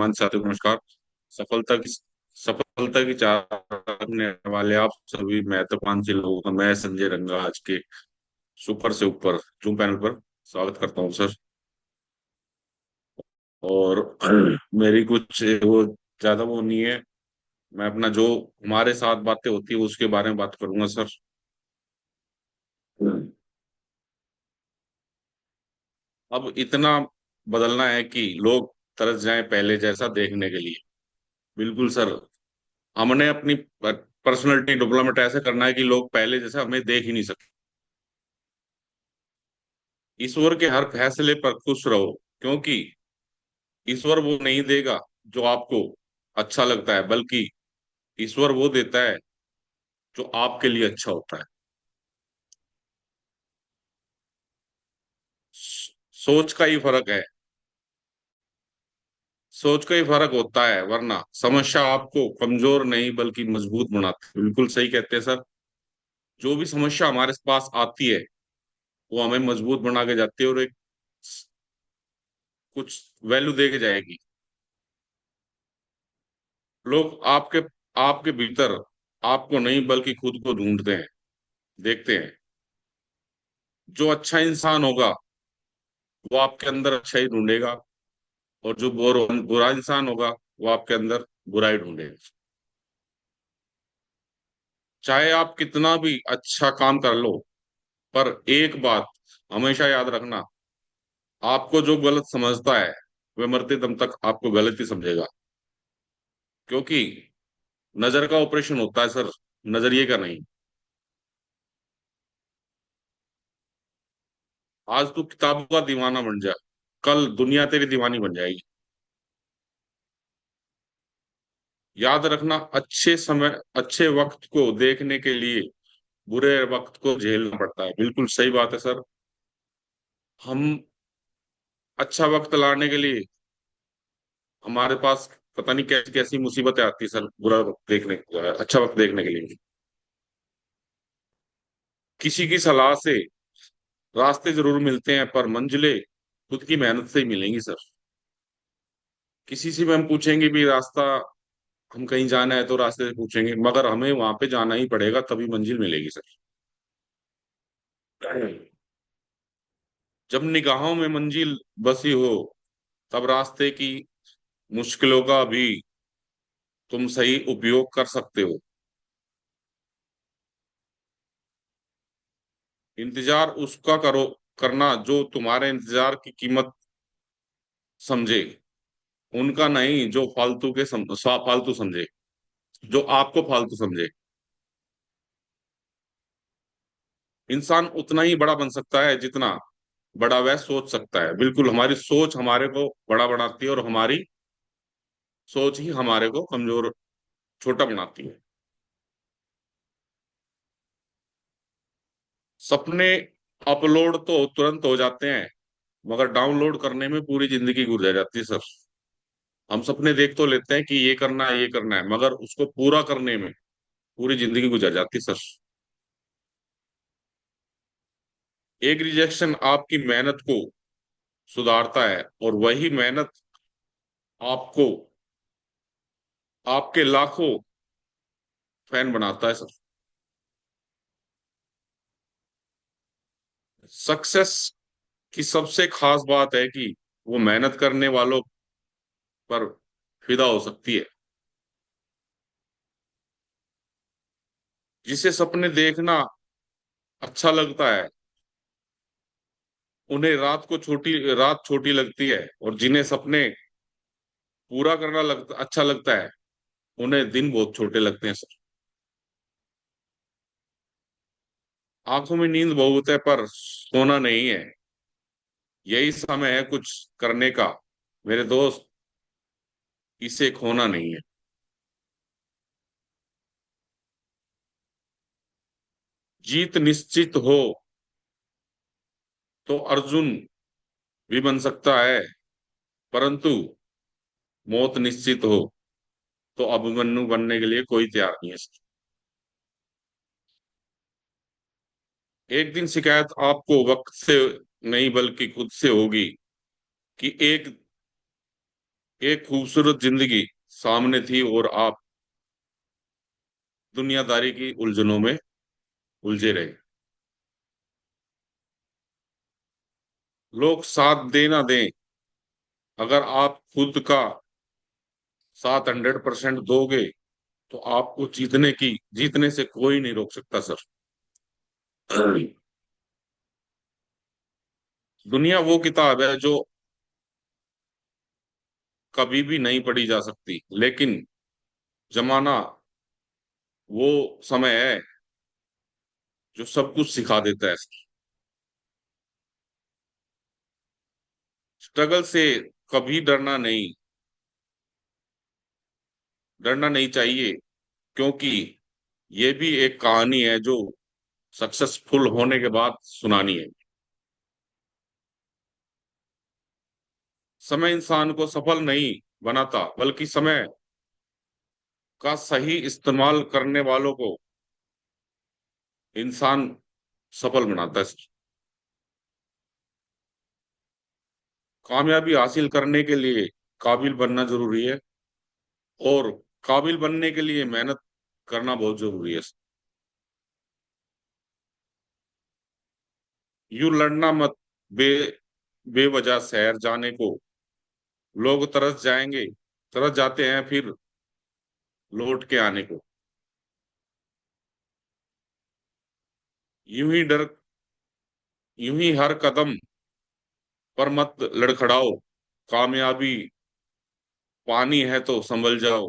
हेमंत साथी, नमस्कार। सफलता की सफलता की चाह रखने वाले आप सभी महत्वाकांक्षी लोगों का मैं संजय रंगा आज के सुपर से ऊपर जूम पैनल पर स्वागत करता हूँ सर। और मेरी कुछ वो ज्यादा वो नहीं है। मैं अपना जो हमारे साथ बातें होती है उसके बारे में बात करूंगा सर। अब इतना बदलना है कि लोग तरस जाएं पहले जैसा देखने के लिए। बिल्कुल सर। हमने अपनी पर्सनैलिटी डेवलपमेंट ऐसे करना है कि लोग पहले जैसा हमें देख ही नहीं सकते। ईश्वर के हर फैसले पर खुश रहो, क्योंकि ईश्वर वो नहीं देगा जो आपको अच्छा लगता है, बल्कि ईश्वर वो देता है जो आपके लिए अच्छा होता है। सोच का ही फर्क है। सोच का ही फर्क होता है, वरना समस्या आपको कमजोर नहीं बल्कि मजबूत बनाती है। बिल्कुल सही कहते हैं सर। जो भी समस्या हमारे पास आती है वो हमें मजबूत बना के जाती है और एक कुछ वैल्यू दे के जाएगी। लोग आपके आपके भीतर आपको नहीं बल्कि खुद को ढूंढते हैं, देखते हैं। जो अच्छा इंसान होगा वो आपके अंदर अच्छा ही ढूंढेगा, और जो बुरा इंसान होगा वो आपके अंदर बुराई ढूंढेगा। चाहे आप कितना भी अच्छा काम कर लो, पर एक बात हमेशा याद रखना, आपको जो गलत समझता है वह मरते दम तक आपको गलत ही समझेगा। क्योंकि नजर का ऑपरेशन होता है सर, नजरिए का नहीं। आज तू किताबों का दीवाना बन जा, कल दुनिया तेरी दीवानी बन जाएगी। याद रखना, अच्छे वक्त को देखने के लिए बुरे वक्त को झेलना पड़ता है। बिल्कुल सही बात है सर। हम अच्छा वक्त लाने के लिए हमारे पास पता नहीं कैसी कैसी मुसीबतें आती है सर, बुरा वक्त देखने अच्छा वक्त देखने के लिए। किसी की सलाह से रास्ते जरूर मिलते हैं, पर मंजिलें खुद की मेहनत से ही मिलेंगी सर। किसी से भी हम पूछेंगे भी रास्ता, हम कहीं जाना है तो रास्ते से पूछेंगे, मगर हमें वहां पे जाना ही पड़ेगा, तभी मंजिल मिलेगी सर। जब निगाहों में मंजिल बसी हो, तब रास्ते की मुश्किलों का भी तुम सही उपयोग कर सकते हो। इंतजार उसका करो करना जो तुम्हारे इंतजार की कीमत समझे, उनका नहीं जो फालतू समझे, जो आपको फालतू समझे। इंसान उतना ही बड़ा बन सकता है जितना बड़ा वह सोच सकता है। बिल्कुल, हमारी सोच हमारे को बड़ा बनाती है और हमारी सोच ही हमारे को कमजोर छोटा बनाती है। सपने अपलोड तो तुरंत हो जाते हैं, मगर डाउनलोड करने में पूरी जिंदगी गुजर जाती है सर। हम सपने देख तो लेते हैं कि ये करना है ये करना है, मगर उसको पूरा करने में पूरी जिंदगी गुजर जाती है सर। एक रिजेक्शन आपकी मेहनत को सुधारता है, और वही मेहनत आपको आपके लाखों फैन बनाता है सर। सक्सेस की सबसे खास बात है कि वो मेहनत करने वालों पर फिदा हो सकती है। जिसे सपने देखना अच्छा लगता है, उन्हें रात छोटी लगती है, और जिन्हें सपने पूरा करना अच्छा लगता है, उन्हें दिन बहुत छोटे लगते हैं सर। आंखों में नींद बहुत है पर सोना नहीं है। यही समय है कुछ करने का मेरे दोस्त, इसे खोना नहीं है। जीत निश्चित हो तो अर्जुन भी बन सकता है, परंतु मौत निश्चित हो तो अभिमन्यु बनने के लिए कोई तैयार नहीं है। एक दिन शिकायत आपको वक्त से नहीं बल्कि खुद से होगी, कि एक खूबसूरत जिंदगी सामने थी और आप दुनियादारी की उलझनों में उलझे रहे। लोग साथ दे ना दें, अगर आप खुद का साथ 100% दोगे तो आपको जीतने से कोई नहीं रोक सकता सर। दुनिया वो किताब है जो कभी भी नहीं पढ़ी जा सकती, लेकिन जमाना वो समय है जो सब कुछ सिखा देता है। स्ट्रगल से कभी डरना नहीं चाहिए, क्योंकि ये भी एक कहानी है जो सक्सेसफुल होने के बाद सुनानी है। समय इंसान को सफल नहीं बनाता, बल्कि समय का सही इस्तेमाल करने वालों को इंसान सफल बनाता है। कामयाबी हासिल करने के लिए काबिल बनना जरूरी है, और काबिल बनने के लिए मेहनत करना बहुत जरूरी है। यूं लड़ना मत बे बेवजह शहर जाने को। लोग तरस जाते हैं फिर लौट के आने को। यूं ही डर यूं ही हर कदम पर मत लड़खड़ाओ। कामयाबी पानी है तो संभल जाओ।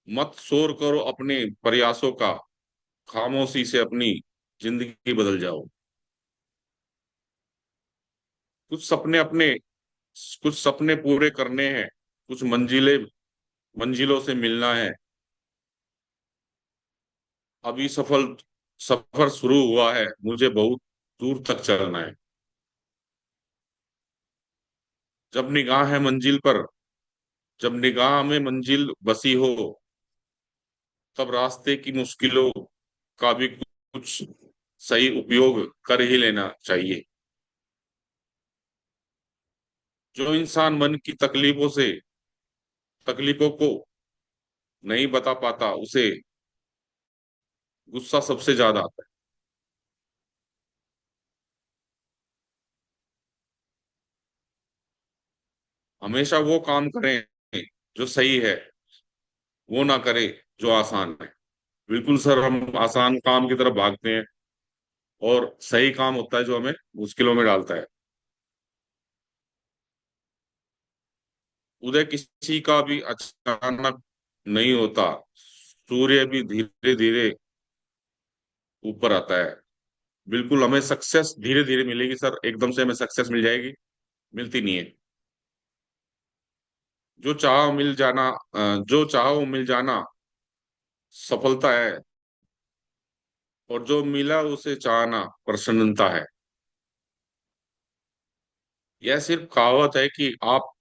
मत शोर करो अपने प्रयासों का, खामोशी से अपनी जिंदगी बदल जाओ। कुछ सपने अपने कुछ सपने पूरे करने हैं, कुछ मंजिलों से मिलना है। अभी सफर शुरू हुआ है, मुझे बहुत दूर तक चलना है। जब निगाह है मंजिल पर जब निगाह में मंजिल बसी हो, तब रास्ते की मुश्किलों का भी कुछ सही उपयोग कर ही लेना चाहिए। जो इंसान मन की तकलीफों को नहीं बता पाता, उसे गुस्सा सबसे ज्यादा आता है। हमेशा वो काम करें जो सही है, वो ना करे जो आसान है। बिल्कुल सर, हम आसान काम की तरफ भागते हैं, और सही काम होता है जो हमें मुश्किलों में डालता है। उदय किसी का भी अचानक नहीं होता, सूर्य भी धीरे धीरे ऊपर आता है। बिल्कुल, हमें सक्सेस धीरे धीरे मिलेगी सर, एकदम से हमें सक्सेस मिल जाएगी, मिलती नहीं है। जो चाहो मिल जाना सफलता है, और जो मिला उसे चाहना प्रसन्नता है। यह सिर्फ कहावत है कि आप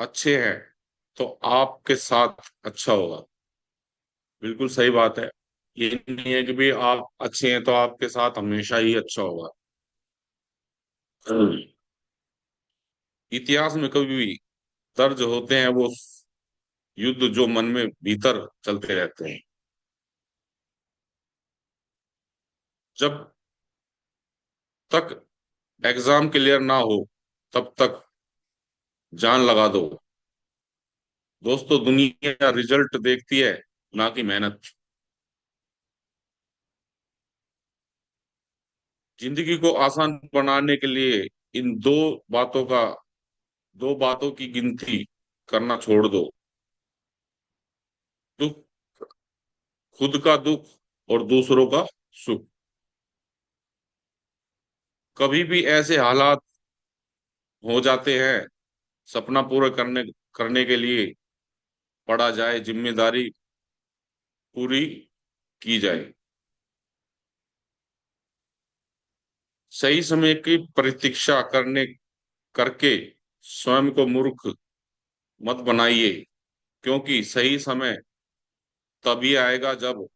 अच्छे हैं तो आपके साथ अच्छा होगा। बिल्कुल सही बात है। ये नहीं है कि भी आप अच्छे हैं तो आपके साथ हमेशा ही अच्छा होगा। इतिहास में कभी भी दर्ज होते हैं वो युद्ध जो मन में भीतर चलते रहते हैं। जब तक एग्जाम क्लियर ना हो, तब तक जान लगा दो। दोस्तों, दुनिया रिजल्ट देखती है, ना कि मेहनत। जिंदगी को आसान बनाने के लिए इन दो बातों की गिनती करना छोड़ दो। दुख खुद का दुख और दूसरों का सुख। कभी भी ऐसे हालात हो जाते हैं, सपना पूरा करने के लिए पड़ा जाए, जिम्मेदारी पूरी की जाए। सही समय की प्रतीक्षा करके स्वयं को मूर्ख मत बनाइए, क्योंकि सही समय तभी आएगा जब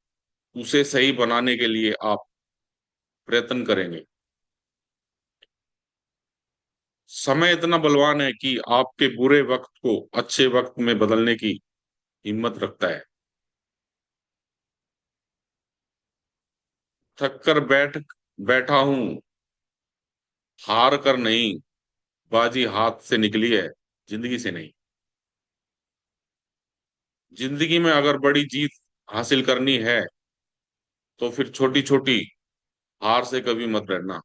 उसे सही बनाने के लिए आप प्रयत्न करेंगे। समय इतना बलवान है कि आपके बुरे वक्त को अच्छे वक्त में बदलने की हिम्मत रखता है। थक कर बैठा हूं, हार कर नहीं, बाजी हाथ से निकली है, जिंदगी से नहीं। जिंदगी में अगर बड़ी जीत हासिल करनी है तो फिर छोटी छोटी हार से कभी मत डरना।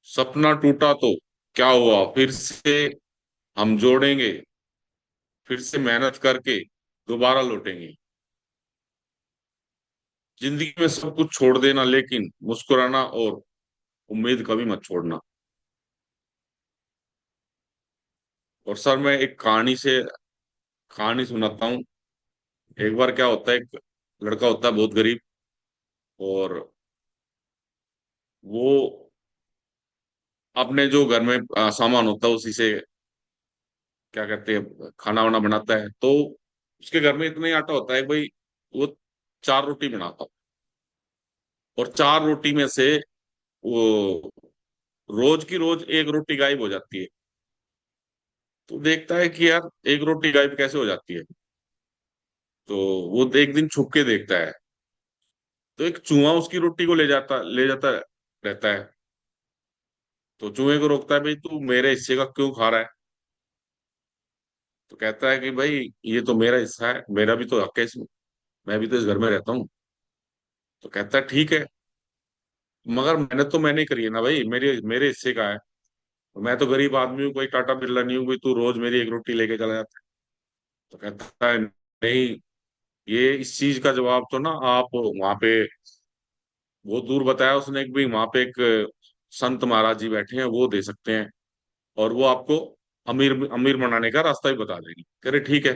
सपना टूटा तो क्या हुआ, फिर से हम जोड़ेंगे, फिर से मेहनत करके दोबारा लौटेंगे। जिंदगी में सब कुछ छोड़ देना, लेकिन मुस्कुराना और उम्मीद कभी मत छोड़ना। और सर मैं एक कहानी सुनाता हूँ। एक बार क्या होता है, एक लड़का होता है बहुत गरीब, और वो अपने जो घर में सामान होता है उसी से क्या कहते हैं खाना वाना बनाता है। तो उसके घर में इतना ही आटा होता है भाई, वो 4 रोटी बनाता है। और 4 रोटी में से वो रोज की रोज एक रोटी गायब हो जाती है। तो देखता है कि यार एक रोटी गायब कैसे हो जाती है। तो वो एक दिन छुप के देखता है, तो एक चूहा उसकी रोटी को ले जाता रहता है। तो चूहे को रोकता है, भाई तू मेरे हिस्से का क्यों खा रहा है। तो कहता है कि भाई ये तो मेरा हिस्सा है, मेरा भी तो हक है इसमें, मैं भी तो इस घर में रहता हूँ। तो कहता है ठीक है, मगर मेहनत तो मैंने करी है ना भाई, मेरे मेरे हिस्से का है। मैं तो गरीब आदमी हूँ, कोई टाटा बिरला नहीं हूँ, कोई तू रोज मेरी एक रोटी लेके चला जाता है। तो कहता है नहीं, ये इस चीज का जवाब तो ना आप वहां पे बहुत दूर बताया उसने कि भाई वहां पे एक संत महाराज जी बैठे हैं, वो दे सकते हैं, और वो आपको अमीर अमीर बनाने का रास्ता भी बता देंगे। कह रहे ठीक है।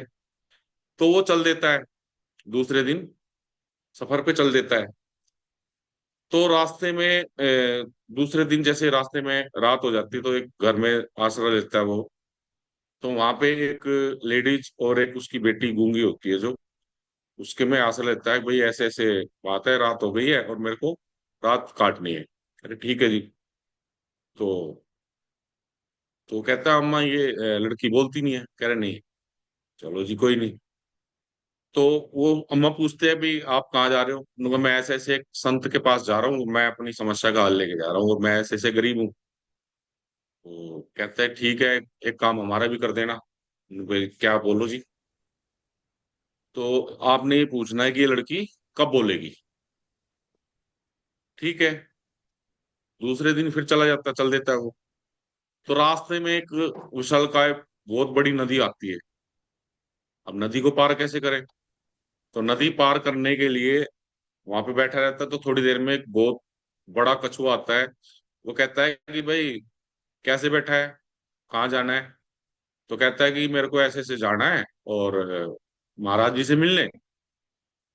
तो वो चल देता है, दूसरे दिन सफर पे चल देता है। तो रास्ते में दूसरे दिन जैसे रास्ते में रात हो जाती है, तो एक घर में आसरा लेता है वो। तो वहां पे एक लेडीज और एक उसकी बेटी गूंगी होती है, जो उसके में आसरा लेता है, भाई ऐसे ऐसे बात है, रात हो गई है और मेरे को रात काटनी है। अरे ठीक है जी। तो कहता है अम्मा ये लड़की बोलती नहीं है। कह रहे नहीं। चलो जी कोई नहीं। तो वो अम्मा पूछते हैं भी आप कहाँ जा रहे हो। उन्होंने कहा, मैं ऐसे ऐसे एक संत के पास जा रहा हूँ, मैं अपनी समस्या का हल लेके जा रहा हूँ, और मैं ऐसे ऐसे गरीब हूँ। तो कहता है ठीक है, एक काम हमारा भी कर देना। उन्होंने कहा, क्या बोलो जी। तो आपने ये पूछना है कि ये लड़की कब बोलेगी। ठीक है। दूसरे दिन फिर चल देता है वो। तो रास्ते में एक विशालकाय बहुत बड़ी नदी आती है। अब नदी को पार कैसे करें। तो नदी पार करने के लिए वहां पे बैठा रहता है, तो थोड़ी देर में एक बहुत बड़ा कछुआ आता है। वो कहता है कि भाई कैसे बैठा है, कहाँ जाना है। तो कहता है कि मेरे को ऐसे ऐसे जाना है, और महाराज जी से मिलने,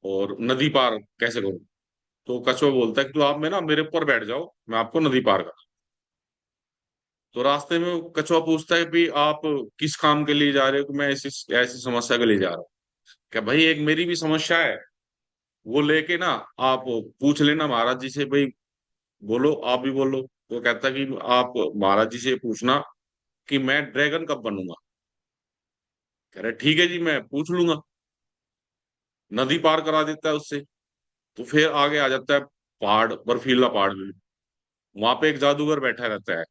और नदी पार कैसे करूं। तो कछुआ बोलता है कि तो आप में ना मेरे ऊपर बैठ जाओ, मैं आपको नदी पार कर। तो रास्ते में वो कछुआ पूछता है कि आप किस काम के लिए जा रहे हो। कि मैं ऐसी ऐसी समस्या के लिए जा रहा हूँ। क्या भाई एक मेरी भी समस्या है, वो लेके ना आप पूछ लेना महाराज जी से, भाई बोलो आप भी बोलो। तो कहता कि आप महाराज जी से पूछना कि मैं ड्रैगन कब बनूंगा। कह रहे ठीक है जी, मैं पूछ लूंगा। नदी पार करा देता है उससे। तो फिर आगे आ जाता है पहाड़, बर्फीला पहाड़ भी। वहां पे एक जादूगर बैठा रहता है।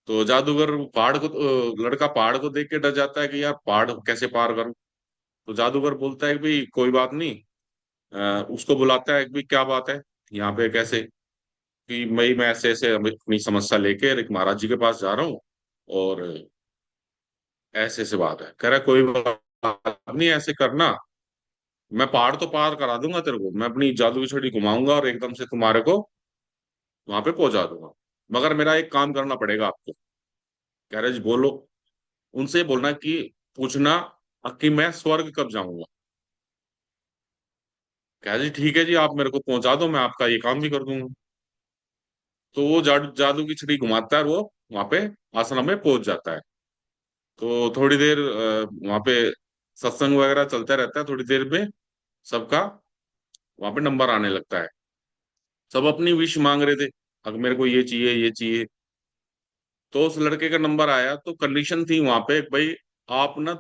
तो जादूगर लड़का पहाड़ को देख के डर जाता है कि यार पहाड़ कैसे पार करूं। तो जादूगर बोलता है कि भाई कोई बात नहीं। उसको बुलाता है कि भाई क्या बात है यहाँ पे कैसे। कि मैं ऐसे ऐसे अपनी समस्या लेके एक महाराज जी के पास जा रहा हूँ, और ऐसे ऐसे बात है। कह रहा है कोई बात नहीं, ऐसे करना, मैं पहाड़ तो पार करा दूंगा तेरे को, मैं अपनी जादू की छड़ी घुमाऊंगा और एकदम से तुम्हारे को वहां पे पहुंचा दूंगा। मगर मेरा एक काम करना पड़ेगा आपको। कह रहे जी बोलो। उनसे बोलना कि पूछना कि मैं स्वर्ग कब जाऊंगा। कह रहे जी ठीक है जी, आप मेरे को पहुंचा दो, मैं आपका ये काम भी कर दूंगा। तो वो जादू जादू की छड़ी घुमाता है, और वो वहां पे आश्रम में पहुंच जाता है। तो थोड़ी देर वहां पे सत्संग वगैरह चलता रहता है। थोड़ी देर में सबका वहां पे नंबर आने लगता है। सब अपनी विश मांग रहे थे, अगर मेरे को ये चाहिए ये चाहिए। तो उस लड़के का नंबर आया तो कंडीशन थी वहां पे, भाई आप ना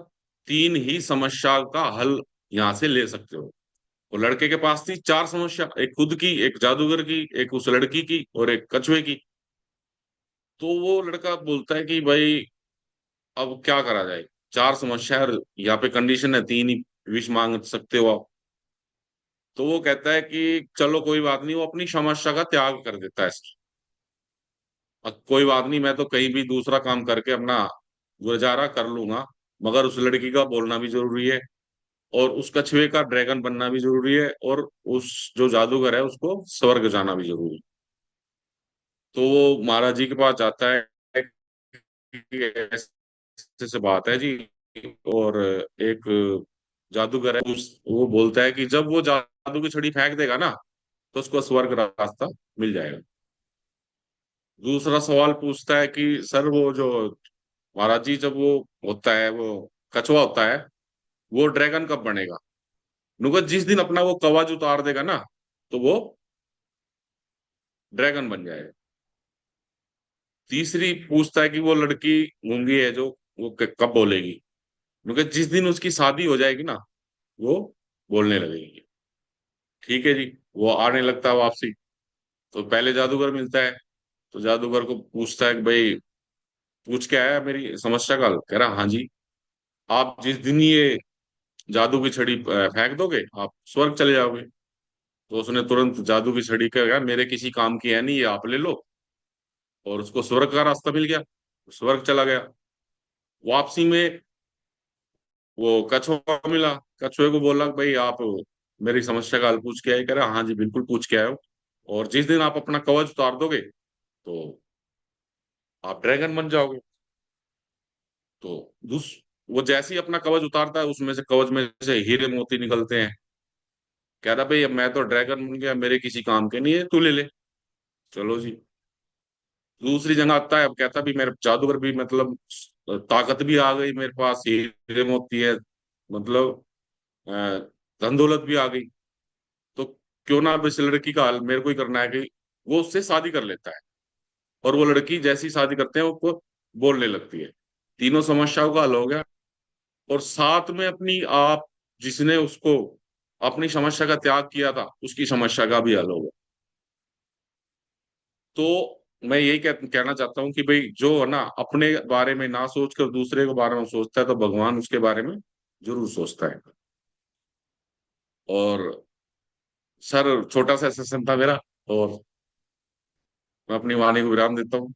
तीन ही समस्या का हल यहाँ से ले सकते हो। वो लड़के के पास थी चार समस्या, एक खुद की, एक जादूगर की, एक उस लड़की की, और एक कछुए की। तो वो लड़का बोलता है कि भाई अब क्या करा जाए, चार समस्या है और यहाँ पे कंडीशन है तीन ही विश मांग सकते हो आप। तो वो कहता है कि चलो कोई बात नहीं, वो अपनी समस्या का त्याग कर देता है। अब कोई बात नहीं, मैं तो कहीं भी दूसरा काम करके अपना गुजारा कर लूंगा, मगर उस लड़की का बोलना भी जरूरी है, और उस कछुए का ड्रैगन बनना भी जरूरी है, और उस जो जादूगर है उसको स्वर्ग जाना भी जरूरी है। तो वो महाराज जी के पास जाता है कि ऐसे से बात है जी, और एक जादूगर है वो बोलता है कि जब वो जादू की छड़ी फेंक देगा ना, तो उसको स्वर्ग रास्ता मिल जाएगा। दूसरा सवाल पूछता है कि सर वो जो महाराज जी, जब वो होता है, वो कछुआ होता है, वो ड्रैगन कब बनेगा? नुका जिस दिन अपना वो कवच उतार देगा ना, तो वो ड्रैगन बन जाएगा। तीसरी पूछता है कि वो लड़की गूंगी है जो, वो कब बोलेगी? नुका जिस दिन उसकी शादी हो जाएगी ना, वो बोलने लगेगी। ठीक है जी। वो आने लगता है वापसी। तो पहले जादूगर मिलता है, तो जादूगर को पूछता है कि भाई पूछ के आया मेरी समस्या का हल? कह रहा हाँ जी, आप जिस दिन ये जादू की छड़ी फेंक दोगे, आप स्वर्ग चले जाओगे। तो उसने तुरंत जादू की छड़ी का, यार मेरे किसी काम की है नहीं, ये आप ले लो। और उसको स्वर्ग का रास्ता मिल गया, स्वर्ग चला गया। वापसी में वो कछुआ मिला, कछुए को बोला कि भाई आप मेरी समस्या का हल पूछ के आए? कह रहा हाँ जी बिल्कुल पूछ के आए हो, और जिस दिन आप अपना कवच उतार दोगे, तो आप ड्रैगन बन जाओगे। तो दूस वो जैसे ही अपना कवच उतारता है, उसमें से कवच में से हीरे मोती निकलते हैं। कह रहा भाई अब मैं तो ड्रैगन बन गया, मेरे किसी काम के नहीं है, तू ले ले। चलो जी। दूसरी जगह आता है, अब कहता भी मेरे जादूगर भी मतलब ताकत भी आ गई मेरे पास, हीरे मोती है, मतलब अ, धन दौलत भी आ गई। तो क्यों ना अब इस लड़की का हाल मेरे को ही करना है, कि वो उससे शादी कर लेता है। और वो लड़की जैसी शादी करते हैं वो बोलने लगती है। तीनों समस्याओं का हल हो गया, और साथ में अपनी आप जिसने उसको अपनी समस्या का त्याग किया था, उसकी समस्या का भी हल हो गया। तो मैं यही कहना चाहता हूँ कि भाई जो है ना, अपने बारे में ना सोच कर दूसरे के बारे में सोचता है, तो भगवान उसके बारे में जरूर सोचता है। और सर छोटा सा सेशन था मेरा, और मैं अपनी वाणी को विराम देता हूँ।